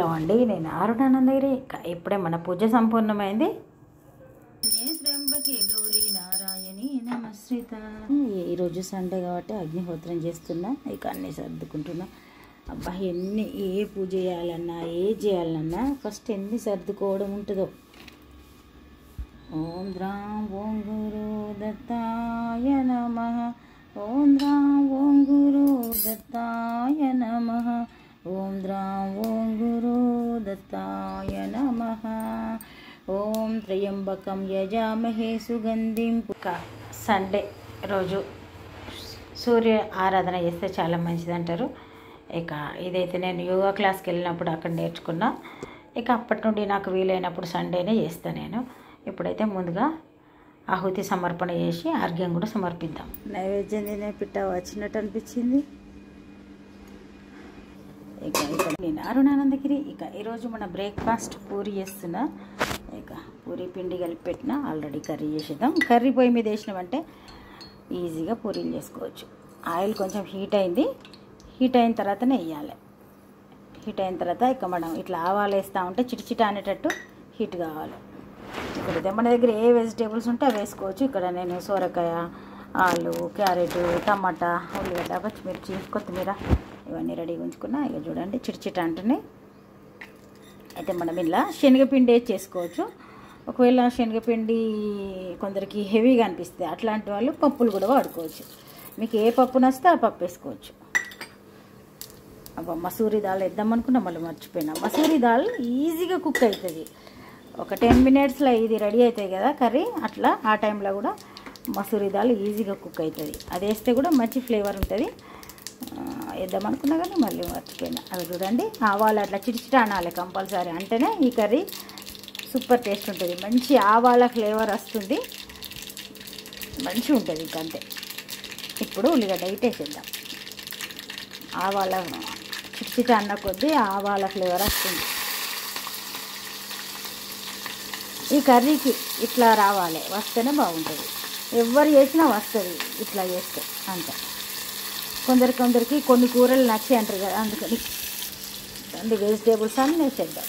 Hello అండి, నేను అరుణానందగిరి. ఇప్పుడే మన పూజ సంపూర్ణమైంది. ఈరోజు సండే కాబట్టి అగ్నిహోత్రం చేస్తున్నా. ఇక అన్నీ సర్దుకుంటున్నా. అబ్బా, ఏ పూజ చేయాలన్నా చేయాలన్నా ఫస్ట్ ఎన్ని సర్దుకోవడం ఉంటుందో. ఓం ద్రాం ఓం గురు దత్తాయ నమః. ఓం ద్రాం ఓం గురు దత్తాయ నమః. ఓం ద్రాం ఓం గురు దత్తాయ నమః. ఓం త్రయంబకం యజామహే సుగంధిం. సండే రోజు సూర్య ఆరాధన చేస్తే చాలా మంచిది అంటారు. ఇక ఇదైతే నేను యోగా క్లాస్కి వెళ్ళినప్పుడు అక్కడ నేర్చుకున్నా. ఇక అప్పటి నుండి నాకు వీలైనప్పుడు సండేనే చేస్తాను నేను. ఇప్పుడైతే ముందుగా ఆహుతి సమర్పణ చేసి ఆర్ఘ్యం కూడా సమర్పిద్దాం. నైవేద్యం తినే పిట్ట వచ్చినట్టు అనిపించింది. ఇక నేను అరుణానందగిరి. ఇక ఈరోజు మన బ్రేక్ఫాస్ట్ పూరి చేస్తున్నా. ఇక పూరి పిండి కలిపి పెట్టిన, ఆల్రెడీ కర్రీ చేసేద్దాం. కర్రీ పొయ్యి మీద వేసినామంటే ఈజీగా పూరీలు చేసుకోవచ్చు. ఆయిల్ కొంచెం హీట్ అయింది. హీట్ అయిన తర్వాతనే వేయాలి. హీట్ అయిన తర్వాత ఇక మనం ఇట్లా ఆవాలు వేస్తూ ఉంటే చిటిచిట అనేటట్టు హీట్ కావాలి. ఇక్కడ మన దగ్గర ఏ వెజిటేబుల్స్ ఉంటే అవి వేసుకోవచ్చు. ఇక్కడ నేను సొరకాయ, ఆలు, క్యారెట్, టమాటా, ఉల్లిగడ్డ, పచ్చిమిర్చి, కొత్తిమీర ఇవన్నీ రెడీగా ఉంచుకున్నా. ఇక చూడండి చిటిచిట అంటేనే. అయితే మనం ఇలా శనగపిండి వేసి చేసుకోవచ్చు. ఒకవేళ శనగపిండి కొందరికి హెవీగా అనిపిస్తుంది, అట్లాంటి వాళ్ళు పప్పులు కూడా వాడుకోవచ్చు. మీకు ఏ పప్పు నచ్చితే ఆ పప్పు వేసుకోవచ్చు. అబ్బా, మసూరి దాల్ వేద్దాం అనుకున్నా, మళ్ళీ మర్చిపోయినా. మసూరి దాల్ ఈజీగా కుక్ అవుతుంది. ఒక 10 minutesలో ఇది రెడీ అవుతాయి కదా కర్రీ. అట్లా ఆ టైంలో కూడా మసూరి దాల్ ఈజీగా కుక్ అవుతుంది. అది వేస్తే కూడా మంచి ఫ్లేవర్ ఉంటుంది. వేద్దాం అనుకున్నా కానీ మళ్ళీ మర్చిపోయినా. అవి చూడండి, ఆవాలు అట్లా చిటిచిట అనాలి కంపల్సరీ, అంటేనే ఈ కర్రీ సూపర్ టేస్ట్ ఉంటుంది. మంచి ఆవాల ఫ్లేవర్ వస్తుంది, మంచిగా ఉంటుంది. ఇంకంతే. ఇప్పుడు ఉల్లిగడ్డ ఇటేసేద్దాం. ఆవాల చిటిచిట అన్న కొద్దీ ఆవాల ఫ్లేవర్ వస్తుంది. ఈ కర్రీకి ఇట్లా రావాలి, వస్తేనే బాగుంటుంది. ఎవరు చేసినా వస్తుంది ఇట్లా చేస్తే అంతే. కొందరికి కొన్ని కూరలు నచ్చి అంటారు కదా, అందుకని అన్ని వెజిటేబుల్స్ అన్నీ వేసేద్దాం.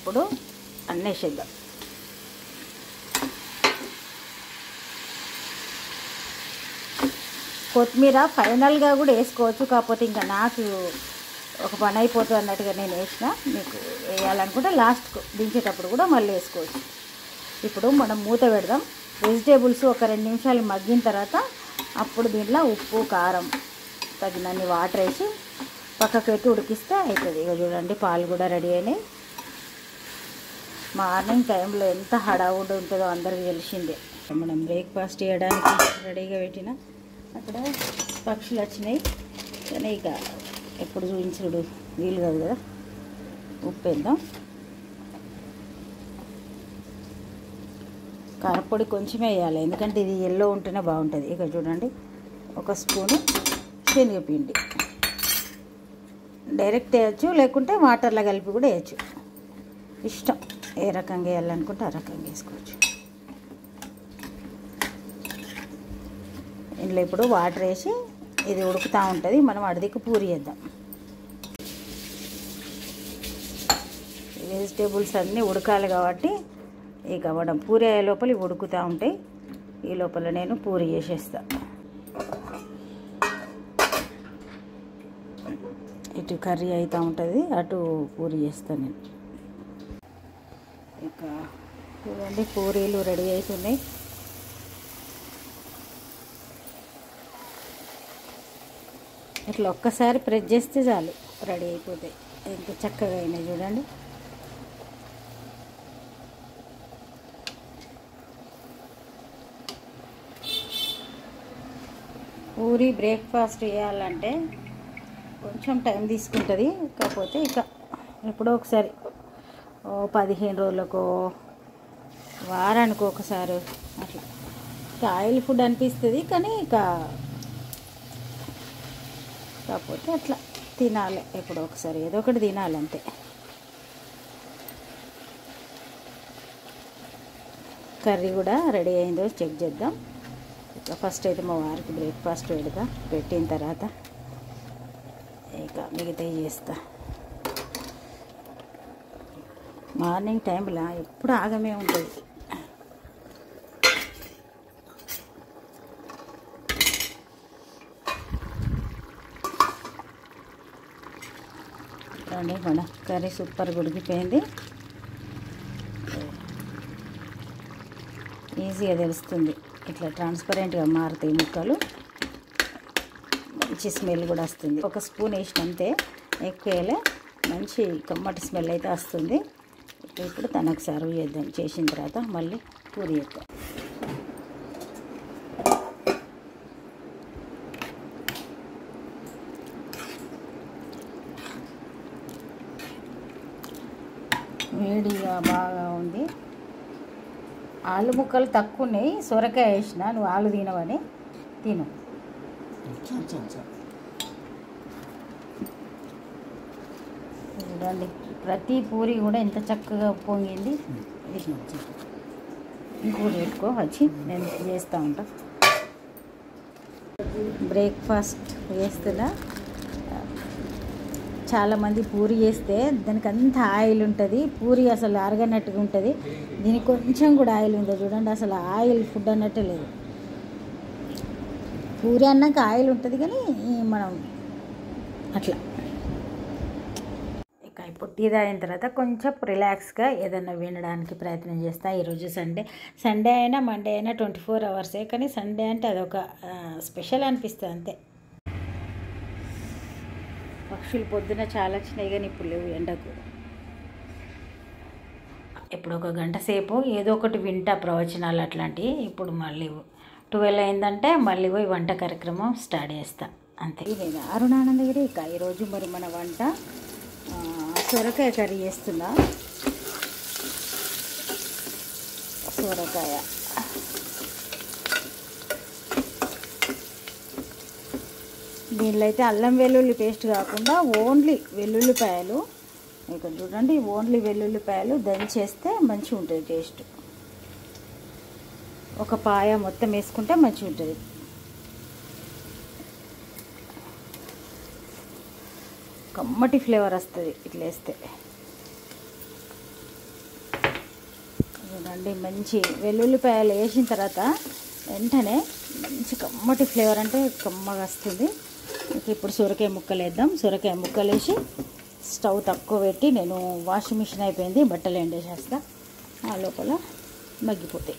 ఇప్పుడు అన్నీ వేసేద్దాం. కొత్తిమీర ఫైనల్గా కూడా వేసుకోవచ్చు, కాకపోతే ఇంకా నాకు ఒక పని అయిపోతుంది అన్నట్టుగా నేను వేసిన. మీకు వేయాలనుకుంటే లాస్ట్కు దించేటప్పుడు కూడా మళ్ళీ వేసుకోవచ్చు. ఇప్పుడు మనం మూత పెడదాం. వెజిటేబుల్స్ ఒక 2 నిమిషాలు మగ్గిన తర్వాత అప్పుడు దీంట్లో ఉప్పు, కారం, తగినన్ని వాటర్ వేసి పక్కకు పెట్టి ఉడికిస్తే అవుతుంది. ఇక చూడండి, పాలు కూడా రెడీ అయినాయి. మార్నింగ్ టైంలో ఎంత హడావుడి ఉంటుందో అందరికీ తెలిసిందే. మనం బ్రేక్ఫాస్ట్ చేయడానికి రెడీగా పెట్టిన అక్కడ పక్షులు వచ్చినాయి, కానీ ఇక ఎప్పుడు చూపించుడు వీలు కాదు కదా. ఉప్పు వేద్దాం. కారపొడి కొంచెమే వేయాలి, ఎందుకంటే ఇది ఎల్లో ఉంటేనే బాగుంటుంది. ఇక చూడండి, 1 స్పూను శనగపిండి డైరెక్ట్ వేయచ్చు, లేకుంటే వాటర్లో కలిపి కూడా వేయచ్చు. ఇష్టం, ఏ రకంగా వేయాలనుకుంటే ఆ రకంగా వేసుకోవచ్చు. ఇందులో ఇప్పుడు వాటర్ వేసి ఇది ఉడుకుతూ ఉంటుంది. మనం అడిదికి పూరి వేద్దాం. వెజిటేబుల్స్ అన్నీ ఉడకాలి కాబట్టి ఇక మనం పూరి అయ్యే లోపల ఇవి ఉడుకుతూ ఉంటాయి. ఈ లోపల నేను పూరి చేసేస్తా. ఇటు కర్రీ అవుతూ ఉంటుంది, అటు పూరి చేస్తాను నేను. ఇక చూడండి, పూరీలు రెడీ అవుతున్నాయి. ఇట్లా ఒక్కసారి ప్రెస్ చేస్తే చాలు, రెడీ అయిపోతాయి. ఎంత చక్కగా అయినాయి చూడండి. పూరి బ్రేక్ఫాస్ట్ చేయాలంటే కొంచెం టైం తీసుకుంటుంది. కాకపోతే ఇక ఎప్పుడో ఒకసారి 15 రోజులకు వారానికి ఒకసారి అట్లా ఇక ఆయిల్ ఫుడ్ అనిపిస్తుంది. కానీ ఇక కాకపోతే అట్లా తినాలి, ఎప్పుడో ఒకసారి ఏదో ఒకటి తినాలి అంతే. కర్రీ కూడా రెడీ అయిందో చెక్ చేద్దాం. ఇక ఫస్ట్ అయితే మా వారికి బ్రేక్ఫాస్ట్ పెడతా, పెట్టిన తర్వాత ఇక మిగతాయి చేస్తా. మార్నింగ్ టైంలో ఎప్పుడు ఆగమే ఉంటుంది. రండి, మన కర్రీ సూపర్గా ఉడికిపోయింది. ఈజీగా తెలుస్తుంది, ఇట్లా ట్రాన్స్పరెంట్గా మారుతాయి ముక్కలు. మంచి స్మెల్ కూడా వస్తుంది. ఒక స్పూన్ వేసినంతే, ఎక్కువ వేయలే, మంచి కమ్మటి స్మెల్ అయితే వస్తుంది. ఇప్పుడు తనకు సర్వ్ చేద్దాం. చేసిన తర్వాత మళ్ళీ పూరి చేద్దాం. వేడిగా బాగా ఉంది. ఆలు ముక్కలు తక్కువ ఉన్నాయి, సొరకాయ వేసిన, నువ్వు ఆలు తినవని తిను. చూడండి, ప్రతి పూరి కూడా ఎంత చక్కగా పొంగింది. ఇంకోటి పెట్టుకో వచ్చి, నేను చేస్తూ ఉంటా. బ్రేక్ఫాస్ట్ చేస్తున్నా. చాలామంది పూరి చేస్తే దానికి అంత ఆయిల్ ఉంటుంది, పూరి అసలు అరగనట్టుగా ఉంటుంది. దీనికి కొంచెం కూడా ఆయిల్ ఉండదు. చూడండి, అసలు ఆయిల్ ఫుడ్ అన్నట్టే లేదు. పూరి అన్నాక ఆయిల్ ఉంటుంది, కానీ మనం అట్లా ఇక ఇప్పుడు టీ తాగిన తర్వాత కొంచెం రిలాక్స్గా ఏదైనా వినడానికి ప్రయత్నం చేస్తా. ఈరోజు సండే అయినా మండే అయినా 24 అవర్సే, కానీ సండే అంటే అదొక స్పెషల్ అనిపిస్తుంది అంతే. పక్షులు పొద్దున చాలా వచ్చినాయి, కానీ ఇప్పుడు లేవు ఎండకు. ఇప్పుడు ఒక గంట సేపు ఏదో ఒకటి వింటా, ప్రవచనాలు అట్లాంటివి. ఇప్పుడు మళ్ళీ 12 అయిందంటే మళ్ళీ పోయి వంట కార్యక్రమం స్టార్ట్ చేస్తా అంతే. నేను అరుణానందగిరి. ఇక ఈరోజు మరి మన వంట సొరకాయ కర్రీ చేస్తున్నా. సొరకాయ దీనిలో అయితే అల్లం వెల్లుల్లి పేస్ట్ కాకుండా ఓన్లీ వెల్లుల్లిపాయలు, ఇక్కడ చూడండి, ఓన్లీ వెల్లుల్లిపాయలు దంచేస్తే మంచిగా ఉంటుంది టేస్ట్. ఒక పాయ మొత్తం వేసుకుంటే మంచిగా ఉంటుంది. కమ్మటి ఫ్లేవర్ వస్తుంది ఇట్లా వేస్తే. చూడండి, మంచి వెల్లుల్లిపాయలు వేసిన తర్వాత వెంటనే మంచి కమ్మటి ఫ్లేవర్, అంటే కమ్మగా వస్తుంది. ఇప్పుడు సొరకాయ ముక్కలు వేద్దాం. సొరకాయ ముక్కలు వేసి స్టవ్ తక్కువ పెట్టి, నేను వాషింగ్ మిషన్ అయిపోయింది, బట్టలు ఎండేసేస్తా. ఆ లోపల మగ్గిపోతాయి.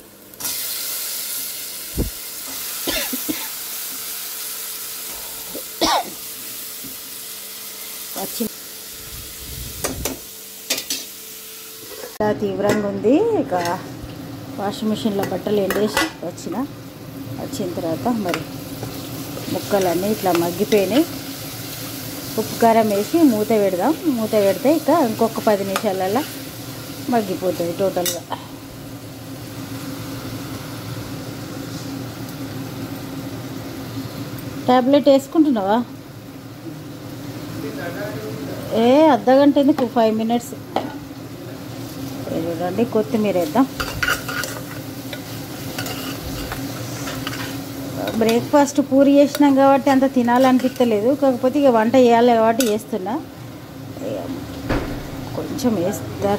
వచ్చి తీవ్రంగా ఉంది. ఇక వాషింగ్ మిషన్లో బట్టలు ఎండేసి వచ్చిన తర్వాత మరి ముక్కలన్నీ ఇట్లా మగ్గిపోయినాయి. ఉప్పు కారం వేసి మూత పెడదాం. మూత పెడితే ఇక ఇంకొక 10 నిమిషాలలో మగ్గిపోతుంది టోటల్గా. ట్యాబ్లెట్ వేసుకుంటున్నావా? అర్ధగంట ఎందుకు, 5 మినిట్స్. చూడండి, కొత్తిమీర వేద్దాం. బ్రేక్ఫాస్ట్ పూరి చేసినాం కాబట్టి అంత తినాలనిపించలేదు. కాకపోతే ఇక వంట చేయాలి కాబట్టి చేస్తున్నా. కొంచెం వేస్తా,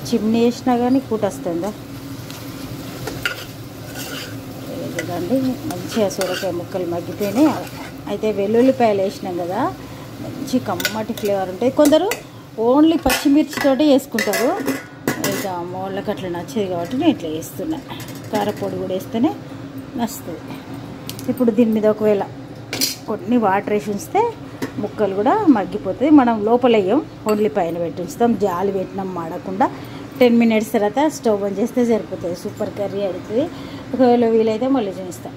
చిమ్నీ వేసినా కానీ కూట వస్తుందా. చూడండి, మంచిగా సొరకాయ ముక్కలు మగ్గిపోయినాయి. అయితే వెల్లుల్లిపాయలు వేసినాం కదా, మంచి కమ్మటి ఫ్లేవర్ ఉంటుంది. కొందరు ఓన్లీ పచ్చిమిర్చితోటి వేసుకుంటారు. ఇక వాళ్ళకి అట్లా నచ్చేది కాబట్టి నేను ఇట్లా వేస్తున్నా. కారపొడి కూడా వేస్తేనే నచ్చుతుంది. ఇప్పుడు దీని మీద ఒకవేళ కొన్ని వాటర్ వేసి ఉంచితే ముక్కలు కూడా మగ్గిపోతుంది. మనం లోపల వేయం, ఓన్లీ పైన పెట్టి ఉంచుతాం. జాలి పెట్టినాం మాడకుండా. 10 మినిట్స్ తర్వాత స్టవ్ బంద్ చేస్తే సరిపోతుంది. సూపర్ కర్రీ అవుతుంది. ఒకవేళ వీలైతే మళ్ళీ చూపిస్తా.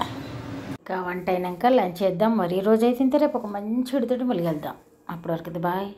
ఇంకా వంట అయినాక లంచ్ చేద్దాం. మరి ఈ రోజు అయితే ఇంత, రేపు ఒక మంచి విడితోటి మళ్ళీ వెళ్దాం. అప్పటి వరకు బాయ్.